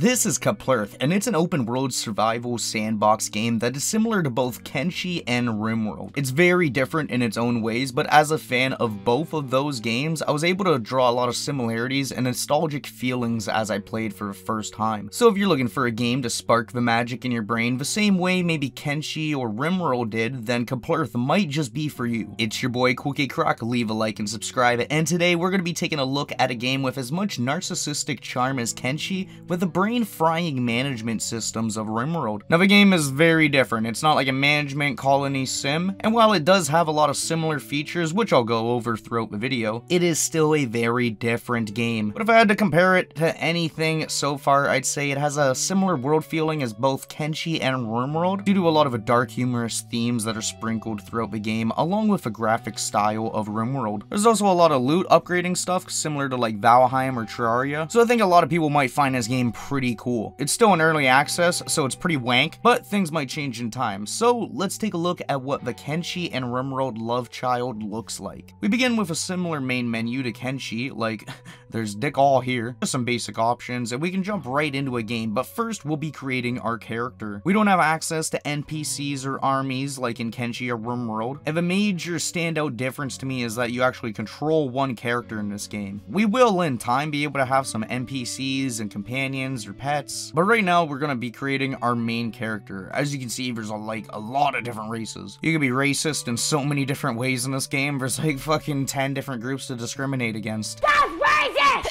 This is Keplerth, and it's an open-world survival sandbox game that is similar to both Kenshi and Rimworld. It's very different in its own ways, but as a fan of both of those games, I was able to draw a lot of similarities and nostalgic feelings as I played for the first time. So if you're looking for a game to spark the magic in your brain the same way maybe Kenshi or Rimworld did, then Keplerth might just be for you. It's your boy Kid Croc, leave a like and subscribe, and today we're going to be taking a look at a game with as much narcissistic charm as Kenshi, with the brain-frying management systems of Rimworld. Now the game is very different. It's not like a management colony sim, and while it does have a lot of similar features, which I'll go over throughout the video, it is still a very different game. But if I had to compare it to anything so far, I'd say it has a similar world feeling as both Kenshi and Rimworld, due to a lot of dark humorous themes that are sprinkled throughout the game, along with the graphic style of Rimworld. There's also a lot of loot upgrading stuff, similar to like Valheim or Terraria, so I think a lot of people might find this game pretty cool. It's still in early access, so it's pretty wank, but things might change in time. So let's take a look at what the Kenshi and Rimworld love child looks like. We begin with a similar main menu to Kenshi, like there's dick all here, some basic options, and we can jump right into a game, but first we'll be creating our character. We don't have access to NPCs or armies like in Kenshi or Rimworld, and the major standout difference to me is that you actually control one character in this game. We will in time be able to have some NPCs and companions or pets, but right now we're going to be creating our main character. As you can see, there's a lot of different races. You can be racist in so many different ways in this game. There's like fucking 10 different groups to discriminate against.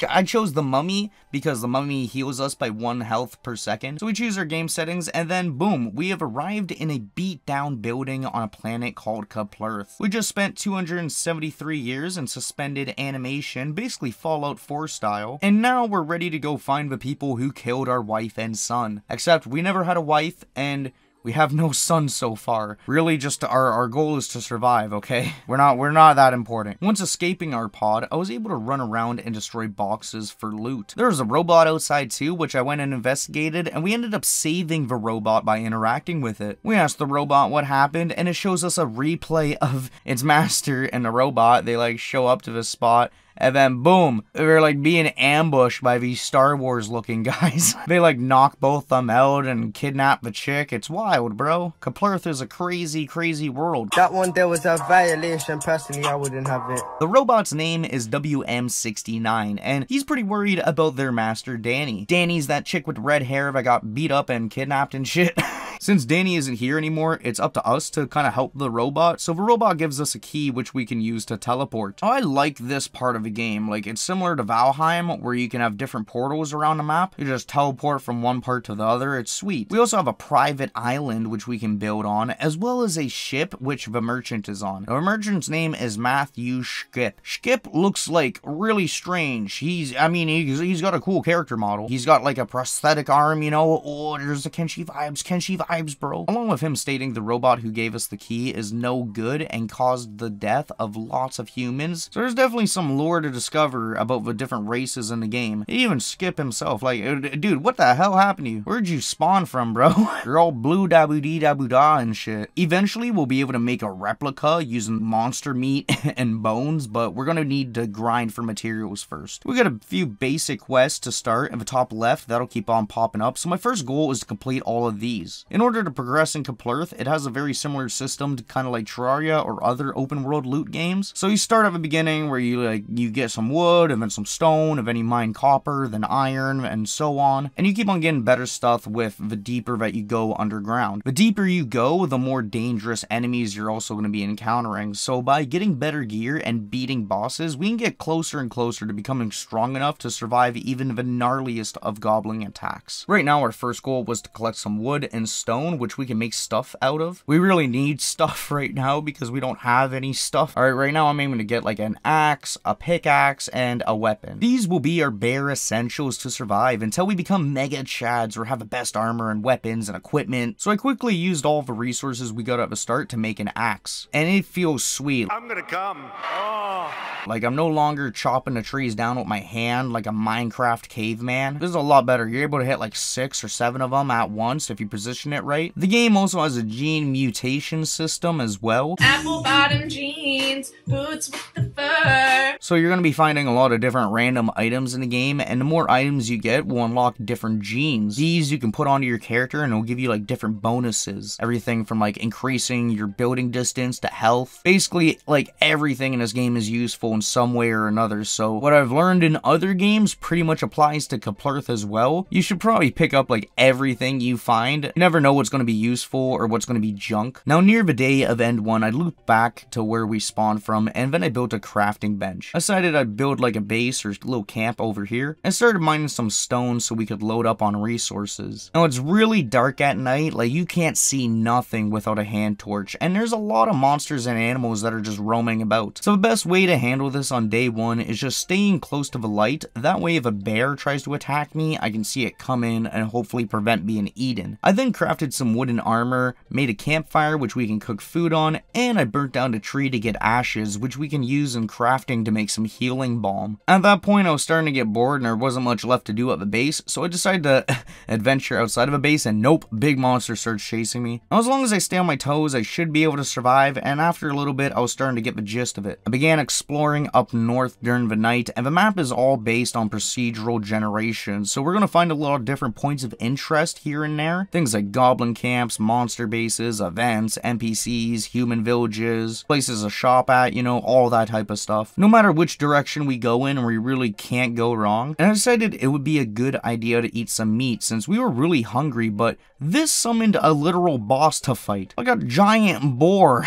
I chose the mummy because the mummy heals us by 1 health per second. So we choose our game settings, and then boom, we have arrived in a beat down building on a planet called Keplerth. We just spent 273 years in suspended animation, basically Fallout 4 style, and now we're ready to go find the people who killed our wife and son. Except we never had a wife, and we have no son so far. Really, just our goal is to survive, okay? We're not that important. Once escaping our pod, I was able to run around and destroy boxes for loot. There was a robot outside too, which I went and investigated, and we ended up saving the robot by interacting with it. We asked the robot what happened, and it shows us a replay of its master and the robot. They like show up to the spot, and then boom, they're like being ambushed by these Star Wars looking guys. They like knock both them out and kidnap the chick. It's wild, bro. Keplerth is a crazy, crazy world. That one there was a violation. Personally, I wouldn't have it. The robot's name is WM69, and he's pretty worried about their master, Danny. Danny's that chick with red hair that got beat up and kidnapped and shit. Since Danny isn't here anymore, it's up to us to kind of help the robot, so the robot gives us a key which we can use to teleport. I like this part of the game. Like, it's similar to Valheim, where you can have different portals around the map. You just teleport from one part to the other. It's sweet. We also have a private island which we can build on, as well as a ship which the merchant is on. Our merchant's name is Matthew Skip. Skip looks like really strange. He's got a cool character model. He's got like a prosthetic arm, you know. Oh, there's the Kenshi vibes, bro. Along with him stating the robot who gave us the key is no good and caused the death of lots of humans. So there's definitely some lore to discover about the different races in the game. Even Skip himself, like, dude, what the hell happened to you? Where'd you spawn from, bro? You're all blue da and shit. Eventually, we'll be able to make a replica using monster meat and bones, but we're gonna need to grind for materials first. We got a few basic quests to start in the top left that'll keep on popping up. So my first goal is to complete all of these. In order to progress in Keplerth, it has a very similar system to kind of like Terraria or other open world loot games. So you start at the beginning where you get some wood and then some stone, and then you mine copper, then iron, and so on. And you keep on getting better stuff with the deeper that you go underground. The deeper you go, the more dangerous enemies you're also going to be encountering. So by getting better gear and beating bosses, we can get closer and closer to becoming strong enough to survive even the gnarliest of goblin attacks. Right now, our first goal was to collect some wood and stone, which we can make stuff out of. We really need stuff right now because we don't have any stuff. Alright, right now I'm aiming to get like an axe, a pickaxe, and a weapon. These will be our bare essentials to survive until we become mega chads or have the best armor and weapons and equipment. So I quickly used all the resources we got at the start to make an axe. And it feels sweet. I'm gonna come. Oh. Like, I'm no longer chopping the trees down with my hand like a Minecraft caveman. This is a lot better. You're able to hit like 6 or 7 of them at once if you position it right. The game also has a gene mutation system as well. Apple bottom jeans, boots with the fur. So you're going to be finding a lot of different random items in the game, and the more items you get will unlock different genes. These you can put onto your character and it'll give you like different bonuses. Everything from like increasing your building distance to health. Basically, like everything in this game is useful in some way or another. So what I've learned in other games pretty much applies to Keplerth as well. You should probably pick up like everything you find. You never know what's going to be useful or what's going to be junk. Now near the day of End 1, I looped back to where we spawned from, and then I built a crafting bench. I decided I'd build like a base or a little camp over here, and started mining some stone so we could load up on resources. Now it's really dark at night, like you can't see nothing without a hand torch, and there's a lot of monsters and animals that are just roaming about. So the best way to handle this on day 1 is just staying close to the light. That way if a bear tries to attack me, I can see it come in and hopefully prevent being eaten. I then crafted some wooden armor, made a campfire which we can cook food on, and I burnt down a tree to get ashes which we can use in crafting to make some healing balm. At that point I was starting to get bored and there wasn't much left to do at the base, so I decided to adventure outside of a base, and nope, big monster starts chasing me. Now as long as I stay on my toes I should be able to survive, and after a little bit I was starting to get the gist of it. I began exploring up north during the night, and the map is all based on procedural generation, so we're going to find a lot of different points of interest here and there. Things like goblin camps, monster bases, events, NPCs, human villages, places to shop at, you know, all that type of stuff. No matter which direction we go in, we really can't go wrong. And I decided it would be a good idea to eat some meat since we were really hungry, but this summoned a literal boss to fight. Like a giant boar.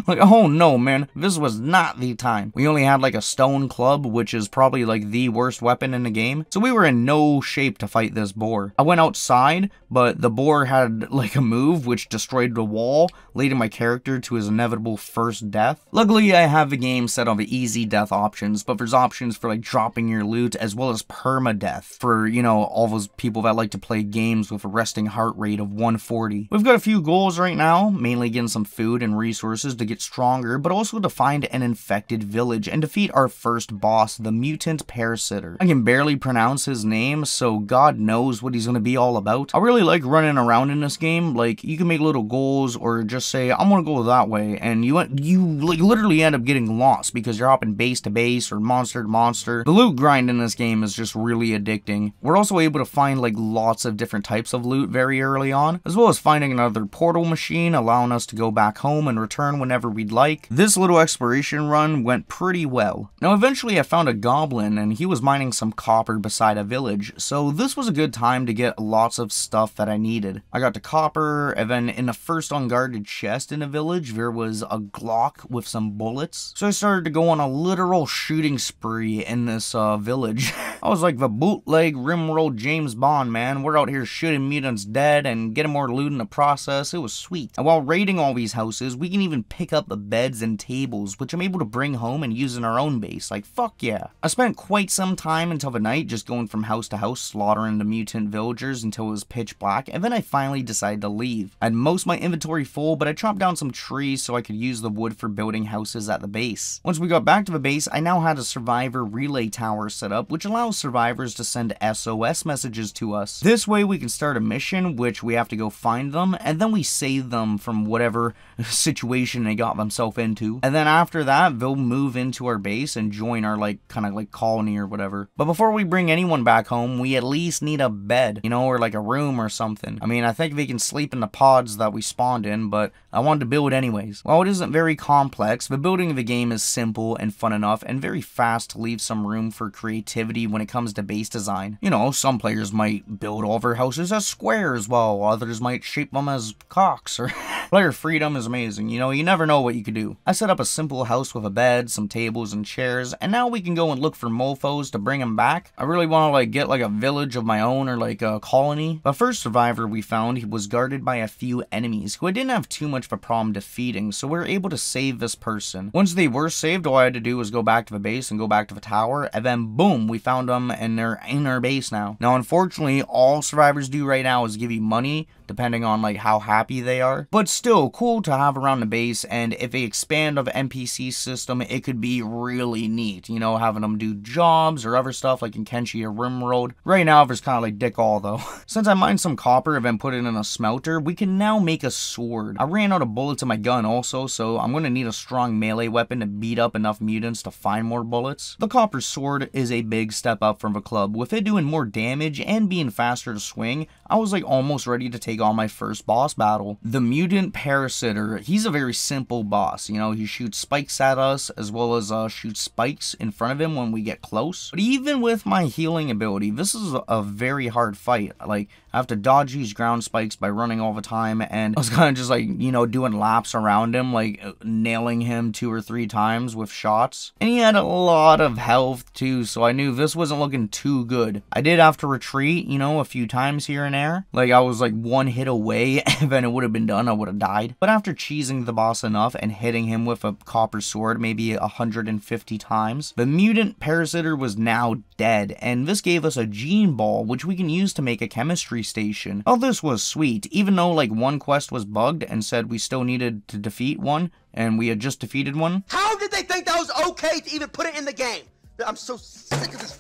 Like, oh no, man, this was not the time. We only had like a stone club, which is probably like the worst weapon in the game. So we were in no shape to fight this boar. I went outside, but the boar had like a move which destroyed the wall, leading my character to his inevitable first death. Luckily, I have the game set on the easy death options, but there's options for like dropping your loot as well as permadeath for, you know, all those people that like to play games with a resting heart rate of 140. We've got a few goals right now, mainly getting some food and resources to get stronger, but also to find an infected village and defeat our first boss, the mutant parasitter. I can barely pronounce his name, so God knows what he's going to be all about. I really like running around in this game. Like, you can make little goals or just say, I'm going to go that way, and you like literally end up getting lost because you're hopping base to base or monster to monster. The loot grind in this game is just really addicting. We're also able to find like lots of different types of loot very early on, as well as finding another portal machine, allowing us to go back home and return whenever we'd like. This little exploration run went pretty well. Now eventually I found a goblin and he was mining some copper beside a village, so this was a good time to get lots of stuff that I needed. I got the copper, and then in the first unguarded chest in the village there was a Glock with some bullets, so I started to go on a literal shooting spree in this village. I was like the bootleg Rimworld James Bond, man. We're out here shooting mutants dead and getting more loot in the process. It was sweet. And while raiding all these houses, we can even pick up the beds and tables, which I'm able to bring home and use in our own base. Like, fuck yeah. I spent quite some time until the night just going from house to house, slaughtering the mutant villagers until it was pitch black, and then I finally decided to leave. I had most of my inventory full, but I chopped down some trees so I could use the wood for building houses at the base. Once we got back to the base, I now had a survivor relay tower set up, which allows survivors to send SOS messages to us. This way we can start a mission, which we have to go find them, and then we save them from whatever situation they got themselves into. And then after that, they'll move into our base and join our like kind of like colony or whatever. But before we bring anyone back home, we at least need a bed, you know, or like a room or something. I mean, I think they can sleep in the pods that we spawned in, but I wanted to build anyways. While it isn't very complex, the building of the game is simple and fun enough and very fast to leave some room for creativity when it comes to base design. You know, some players might build all their houses as squares, while others might shape them as cocks, or player freedom is amazing. You know, you never know what you could do. I set up a simple house with a bed, some tables and chairs, and now we can go and look for mofos to bring them back. I really want to like get like a village of my own or like a colony. The first survivor we found, he was guarded by a few enemies who I didn't have too much of a problem defeating, so we were able to save this person. Once they were saved, all I had to do was go back to the base and go back to the tower, and then boom, we found them and they're in our base now. Now unfortunately, all survivors do right now is give you money, depending on like how happy they are, but still cool to have around the base. And if they expand of NPC system, it could be really neat, you know, having them do jobs or other stuff like in Kenshi or Rimworld. Right now, it's kind of like dick all though. Since I mined some copper and then put it in a smelter, we can now make a sword. I ran out of bullets in my gun also, so I'm going to need a strong melee weapon to beat up enough mutants to find more bullets. The copper sword is a big step up from the club. With it doing more damage and being faster to swing, I was like almost ready to take on my first boss battle. The mutant parasitter, he's a very simple boss, you know, he shoots spikes at us as well as shoots spikes in front of him when we get close. But even with my healing ability, this is a very hard fight. Like, I have to dodge these ground spikes by running all the time, and I was kind of just like, you know, doing laps around him, like nailing him 2 or 3 times with shots. And he had a lot of health too, so I knew this wasn't looking too good. I did have to retreat, you know, a few times here and there. Like, I was like 1 hit away, and then it would have been done, I would have died. But after cheesing the boss enough and hitting him with a copper sword maybe 150 times, the mutant parasitter was now dead, and this gave us a gene ball, which we can use to make a chemistry station. Oh, this was sweet, even though like one quest was bugged and said we still needed to defeat one, and we had just defeated one. How did they think that was okay to even put it in the game? I'm so sick of this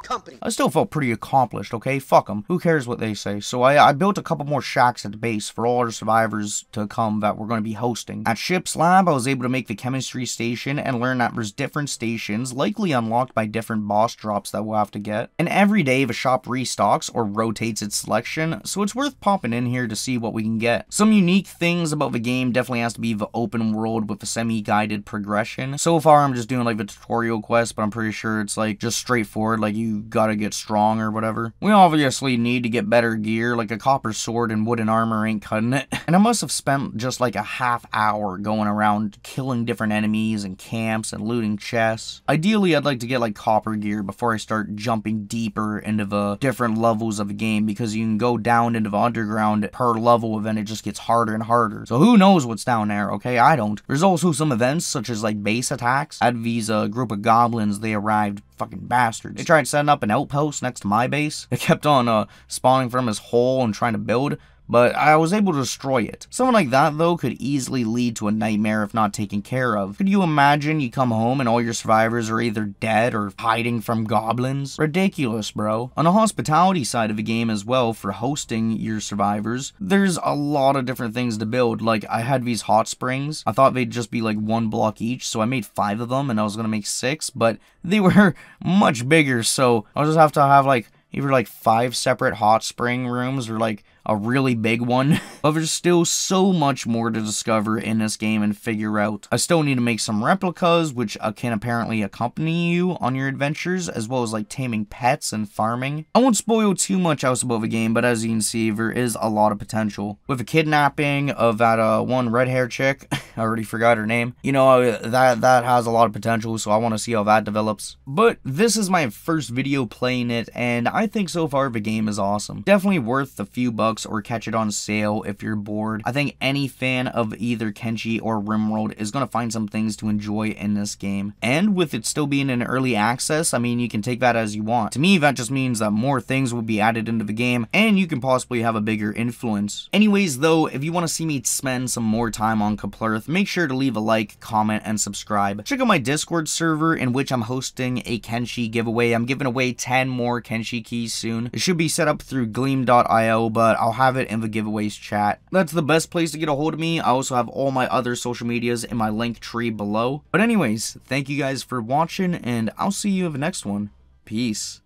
company. I still felt pretty accomplished, okay? Fuck them. Who cares what they say? So I built a couple more shacks at the base for all our survivors to come that we're going to be hosting. At Ship's Lab, I was able to make the chemistry station and learn that there's different stations, likely unlocked by different boss drops that we'll have to get. And every day, the shop restocks or rotates its selection, so it's worth popping in here to see what we can get. Some unique things about the game definitely has to be the open world with the semi-guided progression. So far, I'm just doing like the tutorial quest, but I'm pretty sure it's like just straightforward, like you gotta get strong or whatever. We obviously need to get better gear, like a copper sword and wooden armor ain't cutting it. And I must have spent just like a half hour going around killing different enemies and camps and looting chests. Ideally, I'd like to get like copper gear before I start jumping deeper into the different levels of the game, because you can go down into the underground per level and then it just gets harder and harder. So who knows what's down there, okay? I don't. There's also some events such as like base attacks. At these group of goblins, they arrived. Fucking bastards. They tried setting up an outpost next to my base. They kept on spawning from his hole and trying to build, but I was able to destroy it. Something like that, though, could easily lead to a nightmare if not taken care of. Could you imagine you come home and all your survivors are either dead or hiding from goblins? Ridiculous, bro. On the hospitality side of the game as well, for hosting your survivors, there's a lot of different things to build. Like, I had these hot springs. I thought they'd just be like 1 block each, so I made 5 of them, and I was gonna make 6, but they were much bigger, so I'll just have to have like either like 5 separate hot spring rooms or like a really big one. But there's still so much more to discover in this game and figure out. I still need to make some replicas, which can apparently accompany you on your adventures, as well as like taming pets and farming. I won't spoil too much else about the game, but as you can see, there is a lot of potential. With the kidnapping of that one red hair chick, I already forgot her name, you know, that has a lot of potential, so I want to see how that develops. But this is my first video playing it, and I think so far the game is awesome. Definitely worth the few bucks, or catch it on sale if you're bored. I think any fan of either Kenshi or Rimworld is going to find some things to enjoy in this game. And with it still being in early access, I mean, you can take that as you want. To me, that just means that more things will be added into the game, and you can possibly have a bigger influence. Anyways, though, if you want to see me spend some more time on Keplerth, make sure to leave a like, comment, and subscribe. Check out my Discord server, in which I'm hosting a Kenshi giveaway. I'm giving away 10 more Kenshi keys soon. It should be set up through gleam.io, but I'll have it in the giveaways chat. That's the best place to get a hold of me. I also have all my other social medias in my link tree below. But anyways, thank you guys for watching, and I'll see you in the next one. Peace.